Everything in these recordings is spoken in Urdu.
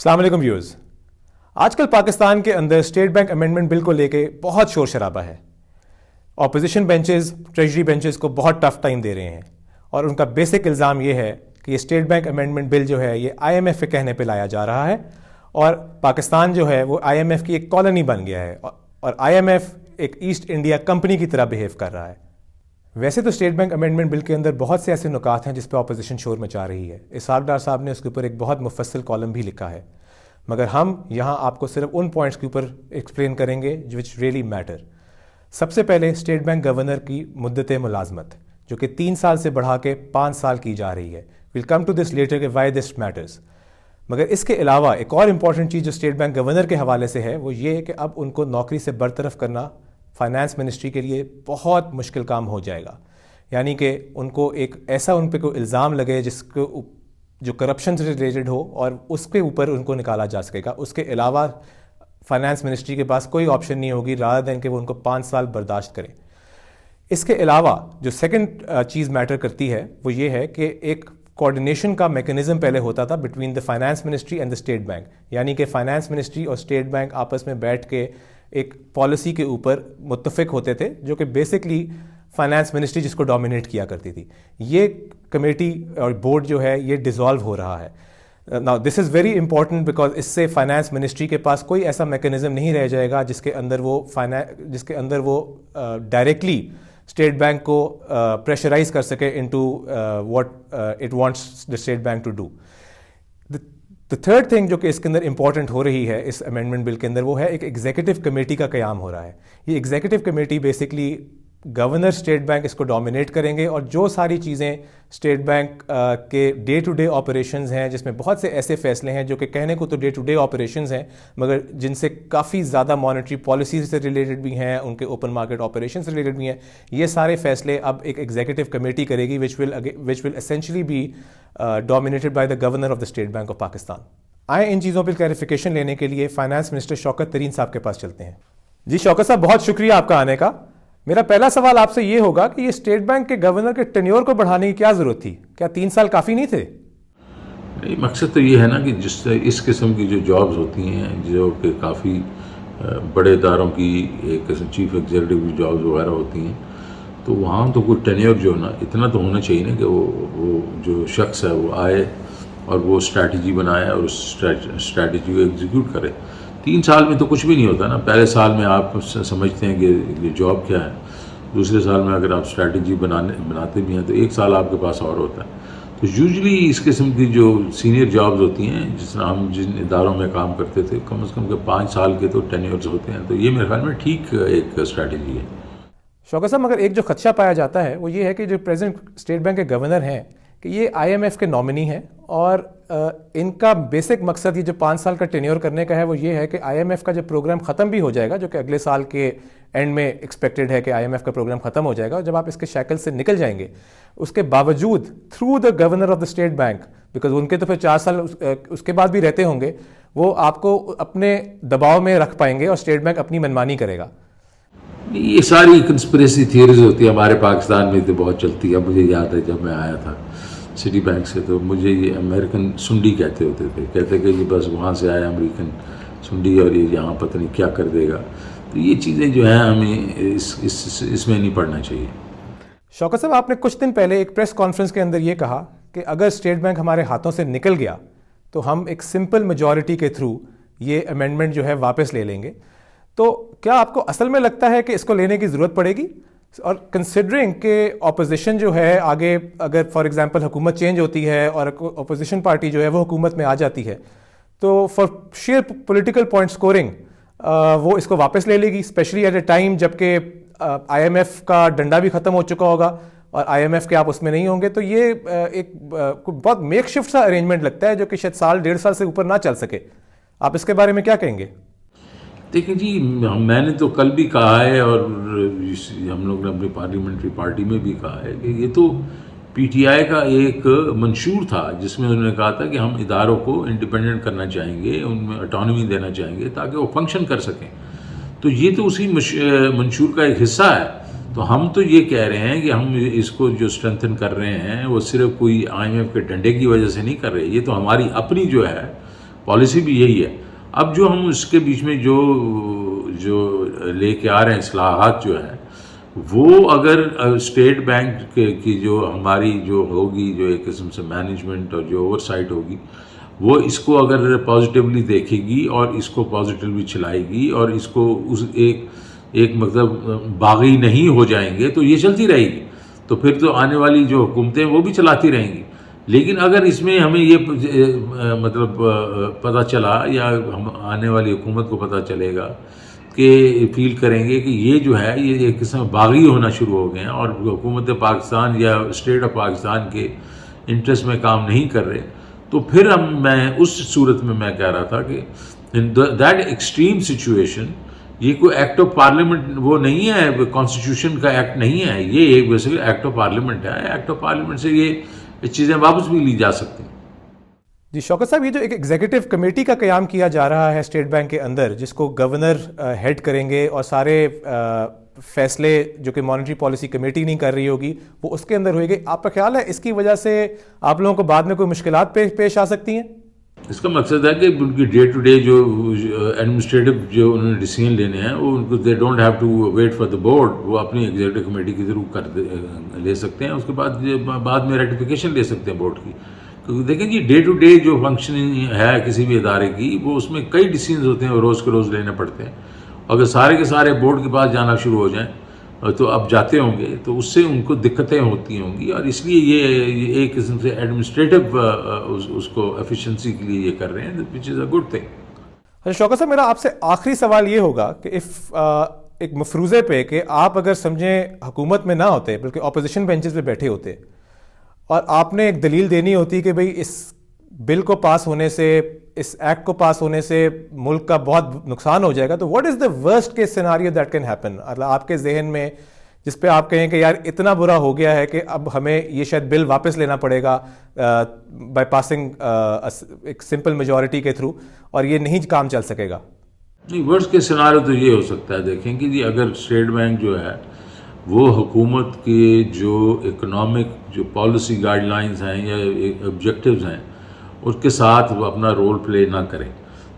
السلام علیکم ویورز. آج کل پاکستان کے اندر اسٹیٹ بینک امینڈمنٹ بل کو لے کے بہت شور شرابہ ہے. اپوزیشن بینچز ٹریجری بینچز کو بہت ٹف ٹائم دے رہے ہیں اور ان کا بیسک الزام یہ ہے کہ یہ اسٹیٹ بینک امینڈمنٹ بل جو ہے یہ آئی ایم ایف کے کہنے پہ لایا جا رہا ہے اور پاکستان جو ہے وہ آئی ایم ایف کی ایک کالونی بن گیا ہے اور آئی ایم ایف ایک ایسٹ انڈیا کمپنی کی طرح بیہیو کر رہا ہے. ویسے تو اسٹیٹ بینک امینڈمنٹ بل کے اندر بہت سے ایسے نکات ہیں جس پہ اپوزیشن شور مچا رہی ہے. اسحاق ڈار صاحب نے اس کے اوپر ایک بہت مفصل کالم بھی لکھا ہے, مگر ہم یہاں آپ کو صرف ان پوائنٹس کے اوپر ایکسپلین کریں گے وچ ریئلی میٹر. سب سے پہلے اسٹیٹ بینک گورنر کی مدت ملازمت جو کہ 3 سال سے بڑھا کے 5 سال کی جا رہی ہے. Welcome to this letter کہ وائی دس میٹرز. مگر اس کے علاوہ ایک اور امپورٹنٹ چیز جو اسٹیٹ بینک گورنر کے حوالے سے ہے وہ یہ کہ اب ان کو نوکری سے برطرف کرنا فائنانس منسٹری کے لیے بہت مشکل کام ہو جائے گا. یعنی کہ ان کو ایک ایسا ان پہ کوئی الزام لگے جس کو جو کرپشن سے ریلیٹڈ ہو اور اس کے اوپر ان کو نکالا جا سکے گا. اس کے علاوہ فائنانس منسٹری کے پاس کوئی آپشن نہیں ہوگی رادر دین کہ وہ ان کو 5 سال برداشت کریں. اس کے علاوہ جو سیکنڈ چیز میٹر کرتی ہے وہ یہ ہے کہ ایک کوآرڈینیشن کا میکنزم پہلے ہوتا تھا between the finance ministry and the state bank. یعنی کہ فائنانس منسٹری اور اسٹیٹ بینک آپس میں بیٹھ کے ایک پالیسی کے اوپر متفق ہوتے تھے جو کہ بیسکلی فائنانس منسٹری جس کو ڈومینیٹ کیا کرتی تھی. یہ کمیٹی اور بورڈ جو ہے یہ ڈیزالو ہو رہا ہے. Now this is very important because اس سے فائنانس منسٹری کے پاس کوئی ایسا میکنزم نہیں رہ جائے گا جس کے اندر وہ ڈائریکٹلی اسٹیٹ بینک کو پریشرائز کر سکے into what it wants the state bank to do. The third thing جو کہ اس کے اندر امپورٹنٹ ہو رہی ہے اس امینڈمنٹ بل کے اندر وہ ہے ایک ایگزیکٹو کمیٹی کا قیام ہو رہا ہے. یہ executive committee basically governor state bank اس کو ڈومینیٹ کریں گے اور جو ساری چیزیں اسٹیٹ بینک کے ڈے ٹو ڈے آپریشنز ہیں جس میں بہت سے ایسے فیصلے ہیں جو کہ کہنے کو تو ڈے ٹو ڈے آپریشنز ہیں مگر جن سے کافی زیادہ مانیٹری پالیسیز سے ریلیٹڈ بھی ہیں, ان کے اوپن مارکیٹ آپریشن سے ریلیٹڈ بھی ہیں, یہ سارے فیصلے اب ایک ایگزیکٹو کمیٹی کرے گی which will essentially be dominated by the governor of the state bank of Pakistan. آئیں ان چیزوں پہ کلیریفیکیشن لینے کے لیے فائنانس منسٹر شوکت ترین صاحب کے پاس چلتے ہیں. جی شوکت صاحب, بہت شکریہ آپ کا آنے کا. میرا پہلا سوال آپ سے یہ ہوگا کہ یہ اسٹیٹ بینک کے گورنر کے ٹینیور کو بڑھانے کی کیا ضرورت تھی؟ کیا 3 سال کافی نہیں تھے؟ نہیں, مقصد تو یہ ہے نا کہ جس اس قسم کی جو جابز ہوتی ہیں جو کہ کافی بڑے اداروں کی ایک قسم چیف ایگزیکٹو کی جابز وغیرہ ہوتی ہیں تو وہاں تو کوئی ٹینیور جو نا اتنا تو ہونا چاہیے نا کہ وہ جو شخص ہے وہ آئے اور وہ اسٹریٹجی بنائے اور اس اسٹریٹجی کو ایگزیکیوٹ کرے. 3 سال میں تو کچھ بھی نہیں ہوتا نا. پہلے سال میں آپ سمجھتے ہیں کہ یہ جاب کیا ہے, دوسرے سال میں اگر آپ اسٹریٹجی بناتے بھی ہیں تو 1 سال آپ کے پاس اور ہوتا ہے. تو یوزلی اس قسم کی جو سینئر جابز ہوتی ہیں جس طرح ہم جن اداروں میں کام کرتے تھے کم از کم 5 سال کے تو ٹینیورز ہوتے ہیں. تو یہ میرے خیال میں ٹھیک ایک اسٹریٹجی ہے. شوکت صاحب, مگر ایک جو خدشہ پایا جاتا ہے وہ یہ ہے کہ جو پریزنٹ اسٹیٹ بینک کے گورنر ہیں کہ یہ آئی ایم ایف کے نامنی ہیں اور ان کا بیسک مقصد یہ جو 5 سال کا ٹینیور کرنے کا ہے وہ یہ ہے کہ آئی ایم ایف کا جب پروگرام ختم بھی ہو جائے گا جو کہ اگلے سال کے اینڈ میں ایکسپیکٹڈ ہے کہ آئی ایم ایف کا پروگرام ختم ہو جائے گا, اور جب آپ اس کے شیکل سے نکل جائیں گے اس کے باوجود through the governor of the state bank, because ان کے تو پھر 4 سال اس کے بعد بھی رہتے ہوں گے, وہ آپ کو اپنے دباؤ میں رکھ پائیں گے اور اسٹیٹ بینک اپنی منمانی کرے گا. یہ ساری کنسپریسی تھیوریز ہوتی ہے ہمارے پاکستان میں تو بہت چلتی ہے. مجھے یاد ہے جب میں آیا تھا سٹی بینک سے تو مجھے یہ امریکن سنڈی کہتے ہوتے تھے, کہتے کہ یہ بس وہاں سے آیا امریکن سنڈی اور یہ یہاں پتہ نہیں کیا کر دے گا. تو یہ چیزیں جو ہیں ہمیں اس میں نہیں پڑھنا چاہیے. شوکت صاحب, آپ نے کچھ دن پہلے ایک پریس کانفرنس کے اندر یہ کہا کہ اگر اسٹیٹ بینک ہمارے ہاتھوں سے نکل گیا تو ہم ایک سمپل میجورٹی کے تھرو یہ امینڈمنٹ جو ہے واپس لے لیں گے. تو کیا آپ کو اصل میں لگتا ہے کہ اس کو لینے کی ضرورت پڑے گی؟ اور کنسیڈرنگ کہ اپوزیشن جو ہے آگے اگر فار ایگزامپل حکومت چینج ہوتی ہے اور اپوزیشن پارٹی جو ہے وہ حکومت میں آ جاتی ہے تو for share political point scoring وہ اس کو واپس لے لے گی, اسپیشلی ایٹ اے ٹائم جب کہ آئی ایم ایف کا ڈنڈا بھی ختم ہو چکا ہوگا اور آئی ایم ایف کے آپ اس میں نہیں ہوں گے. تو یہ ایک بہت میک شفٹ سا ارینجمنٹ لگتا ہے جو کہ شاید 1.5 سال سے اوپر نہ چل سکے. آپ اس کے بارے میں کیا کہیں گے؟ دیکھیں جی, میں نے تو کل بھی کہا ہے اور ہم لوگ نے اپنی پارلیمنٹری پارٹی میں بھی کہا ہے کہ یہ تو پی ٹی آئی کا ایک منشور تھا جس میں انہوں نے کہا تھا کہ ہم اداروں کو انڈیپینڈنٹ کرنا چاہیں گے, ان میں اٹانومی دینا چاہیں گے تاکہ وہ فنکشن کر سکیں. تو یہ تو اسی منشور کا ایک حصہ ہے. تو ہم تو یہ کہہ رہے ہیں کہ ہم اس کو جو اسٹرینتھن کر رہے ہیں وہ صرف کوئی آئی ایم ایف کے ڈنڈے کی وجہ سے نہیں کر رہے. یہ تو ہماری اپنی جو ہے پالیسی بھی یہی ہے. اب جو ہم اس کے بیچ میں جو لے کے آ رہے ہیں اصلاحات جو ہیں وہ اگر اسٹیٹ بینک کی جو ہماری جو ہوگی جو ایک قسم سے مینجمنٹ اور جو اوور سائٹ ہوگی وہ اس کو اگر پازیٹیولی دیکھے گی اور اس کو پازیٹیولی چلائے گی اور اس کو اس ایک مطلب باغی نہیں ہو جائیں گے تو یہ چلتی رہے گی. تو پھر تو آنے والی جو حکومتیں وہ بھی چلاتی رہیں گی. لیکن اگر اس میں ہمیں یہ مطلب پتہ چلا یا ہم آنے والی حکومت کو پتہ چلے گا کہ فیل کریں گے کہ یہ جو ہے یہ ایک قسم باغی ہونا شروع ہو گئے ہیں اور حکومت پاکستان یا اسٹیٹ آف پاکستان کے انٹرسٹ میں کام نہیں کر رہے, تو پھر میں اس صورت میں کہہ رہا تھا کہ دیٹ ایکسٹریم سچویشن یہ کوئی ایکٹ آف پارلیمنٹ وہ نہیں ہے, کانسٹیٹیوشن کا ایکٹ نہیں ہے, یہ ایک بیسیکلی ایکٹ آف پارلیمنٹ ہے. ایکٹ آف پارلیمنٹ سے یہ چیزیں واپس بھی لی جا سکتی ہیں. جی شوکت صاحب, یہ جو ایک ایگزیکٹو کمیٹی کا قیام کیا جا رہا ہے اسٹیٹ بینک کے اندر جس کو گورنر ہیڈ کریں گے اور سارے فیصلے جو کہ مانیٹری پالیسی کمیٹی نہیں کر رہی ہوگی وہ اس کے اندر ہوئے گی, آپ کا خیال ہے اس کی وجہ سے آپ لوگوں کو بعد میں کوئی مشکلات پیش آ سکتی ہیں؟ اس کا مقصد ہے کہ ان کی ڈے ٹو ڈے جو ایڈمنسٹریٹو جو انہوں نے ڈیسیژن لینے ہیں وہ ان کو they don't have to wait for the board, وہ اپنی ایگزیکٹو کمیٹی کے ذریعے لے سکتے ہیں. اس کے بعد میں ریٹیفیکیشن لے سکتے ہیں بورڈ کی. کیونکہ دیکھیں جی ڈے ٹو ڈے جو فنکشننگ ہے کسی بھی ادارے کی وہ اس میں کئی ڈیسیژنز ہوتے ہیں وہ روز کے روز لینے پڑتے ہیں. اگر سارے کے سارے بورڈ کے پاس جانا شروع ہو جائیں تو اب جاتے ہوں گے تو اس سے ان کو دقتیں ہوتی ہوں گی, اور اس لیے یہ ایک قسم سے ایڈمنسٹریٹو اس کو ایفیشنسی کے لیے یہ کر رہے ہیں, وچ از اے گڈ تھنگ. شوکت صاحب, میرا آپ سے آخری سوال یہ ہوگا کہ ایک مفروضے پہ کہ آپ اگر سمجھیں حکومت میں نہ ہوتے بلکہ اپوزیشن بینچز پہ بیٹھے ہوتے اور آپ نے ایک دلیل دینی ہوتی کہ بھئی اس بل کو پاس ہونے سے, اس ایکٹ کو پاس ہونے سے ملک کا بہت نقصان ہو جائے گا, تو what is the worst case scenario that can happen آپ کے ذہن میں جس پہ آپ کہیں کہ یار اتنا برا ہو گیا ہے کہ اب ہمیں یہ شاید بل واپس لینا پڑے گا بائی پاسنگ ایک سمپل میجورٹی کے تھرو اور یہ نہیں کام چل سکے گا؟ نہیں, ورسٹ کیس سیناریو تو یہ ہو سکتا ہے. دیکھیں کہ جی اگر اسٹیٹ بینک جو ہے وہ حکومت کے جو اکنامک جو پالیسی گائیڈ لائنز ہیں یا آبجیکٹیوز ہیں اس کے ساتھ وہ اپنا رول پلے نہ کریں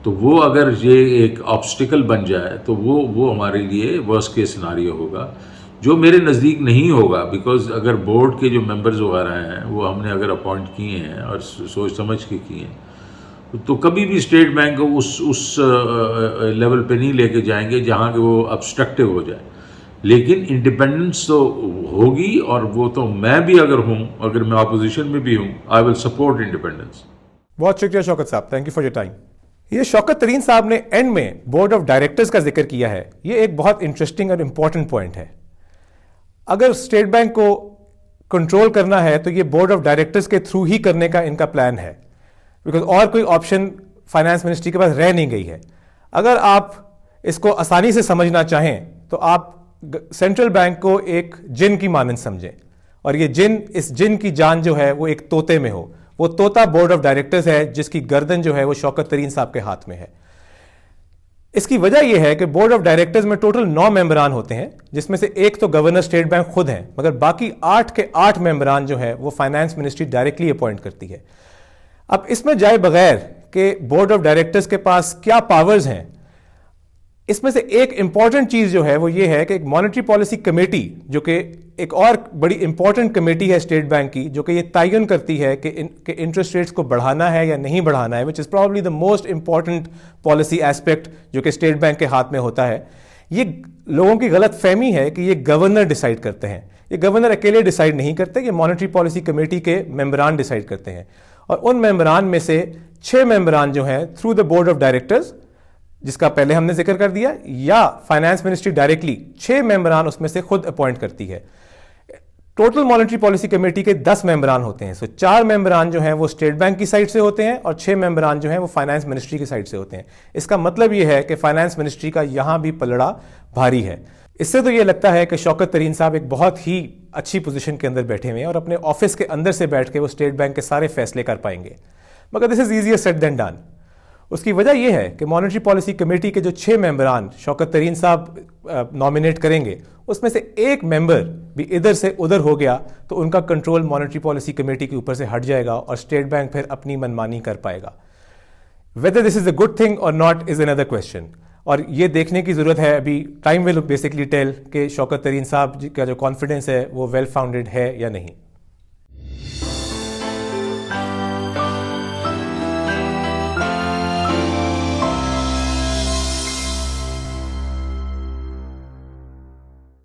تو وہ اگر یہ ایک آبسٹیکل بن جائے تو وہ ہمارے لیے ورسٹ کیس سیناریو ہوگا, جو میرے نزدیک نہیں ہوگا. بیکاز اگر بورڈ کے جو ممبرز وغیرہ ہیں وہ ہم نے اگر اپوائنٹ کیے ہیں اور سوچ سمجھ کے کیے ہیں تو کبھی بھی اسٹیٹ بینک کو اس لیول پہ نہیں لے کے جائیں گے جہاں کہ وہ ابسٹرکٹیو ہو جائے. لیکن انڈیپینڈنس تو ہوگی, اور وہ تو میں بھی اگر میں اپوزیشن میں بھی ہوں آئی ول سپورٹ انڈیپینڈنس. بہت شکریہ شوکت صاحب, thank you for your time. یہ شوکت ترین صاحب نے اینڈ میں بورڈ آف ڈائریکٹرز کا ذکر کیا ہے, یہ ایک بہت انٹرسٹنگ اور امپورٹنٹ پوائنٹ ہے. اگر اسٹیٹ بینک کو کنٹرول کرنا ہے تو یہ بورڈ آف ڈائریکٹرز کے تھرو ہی کرنے کا ان کا پلان ہے, بیکاز اور کوئی آپشن فائنانس منسٹری کے پاس رہ نہیں گئی ہے. اگر آپ اس کو آسانی سے سمجھنا چاہیں تو آپ سینٹرل بینک کو ایک جن کی مانند سمجھیں, اور یہ اس جن کی جان جو ہے وہ ایک طوطے میں ہو. وہ طوطا بورڈ آف ڈائریکٹرز ہے جس کی گردن جو ہے وہ شوکت ترین صاحب کے ہاتھ میں ہے. اس کی وجہ یہ ہے کہ بورڈ آف ڈائریکٹرز میں ٹوٹل 9 ممبران ہوتے ہیں, جس میں سے ایک تو گورنر اسٹیٹ بینک خود ہیں, مگر باقی 8 کے 8 ممبران جو ہے وہ فائنانس منسٹری ڈائریکٹلی اپوائنٹ کرتی ہے. اب اس میں جائے بغیر کہ بورڈ آف ڈائریکٹرز کے پاس کیا پاورز ہیں, اس میں سے ایک امپورٹنٹ چیز جو ہے وہ یہ ہے کہ ایک مانیٹری پالیسی کمیٹی جو کہ ایک اور بڑی امپورٹنٹ کمیٹی ہے اسٹیٹ بینک کی, جو کہ یہ تعین کرتی ہے کہ انٹرسٹ ریٹس کو بڑھانا ہے یا نہیں بڑھانا ہے, which is probably the most important policy aspect جو کہ اسٹیٹ بینک کے ہاتھ میں ہوتا ہے. یہ لوگوں کی غلط فہمی ہے کہ یہ گورنر ڈیسائیڈ کرتے ہیں. یہ گورنر اکیلے ڈیسائیڈ نہیں کرتے, یہ مانیٹری پالیسی کمیٹی کے ممبران ڈیسائیڈ کرتے ہیں, اور ان ممبران میں سے 6 ممبران جو ہیں through the board of directors جس کا پہلے ہم نے ذکر کر دیا, یا فائنانس منسٹری ڈائریکٹلی 6 ممبران اس میں سے خود اپوائنٹ کرتی ہے. ٹوٹل مانیٹری پالیسی کمیٹی کے 10 ممبران ہوتے ہیں. 4 ممبران جو ہیں وہ اسٹیٹ بینک کی سائڈ سے ہوتے ہیں اور 6 ممبران جو ہیں وہ فائنانس منسٹری کی سائڈ سے ہوتے ہیں. اس کا مطلب یہ ہے کہ فائنانس منسٹری کا یہاں بھی پلڑا بھاری ہے. اس سے تو یہ لگتا ہے کہ شوکت ترین صاحب ایک بہت ہی اچھی پوزیشن کے اندر بیٹھے ہوئے ہیں اور اپنے آفس کے اندر سے بیٹھ کے وہ اسٹیٹ بینک کے سارے فیصلے کر پائیں گے, مگر this is easier said than done. اس کی وجہ یہ ہے کہ مانیٹری پالیسی کمیٹی کے جو 6 ممبران شوکت ترین صاحب نامینیٹ کریں گے, اس میں سے ایک ممبر بھی ادھر سے ادھر ہو گیا تو ان کا کنٹرول مانیٹری پالیسی کمیٹی کے اوپر سے ہٹ جائے گا اور اسٹیٹ بینک پھر اپنی منمانی کر پائے گا. Whether this is a good thing or not is another question. اور یہ دیکھنے کی ضرورت ہے, ابھی ٹائم ول بیسکلی ٹیل کہ شوکت ترین صاحب کا جو کانفیڈنس ہے وہ ویل فاؤنڈیڈ ہے یا نہیں.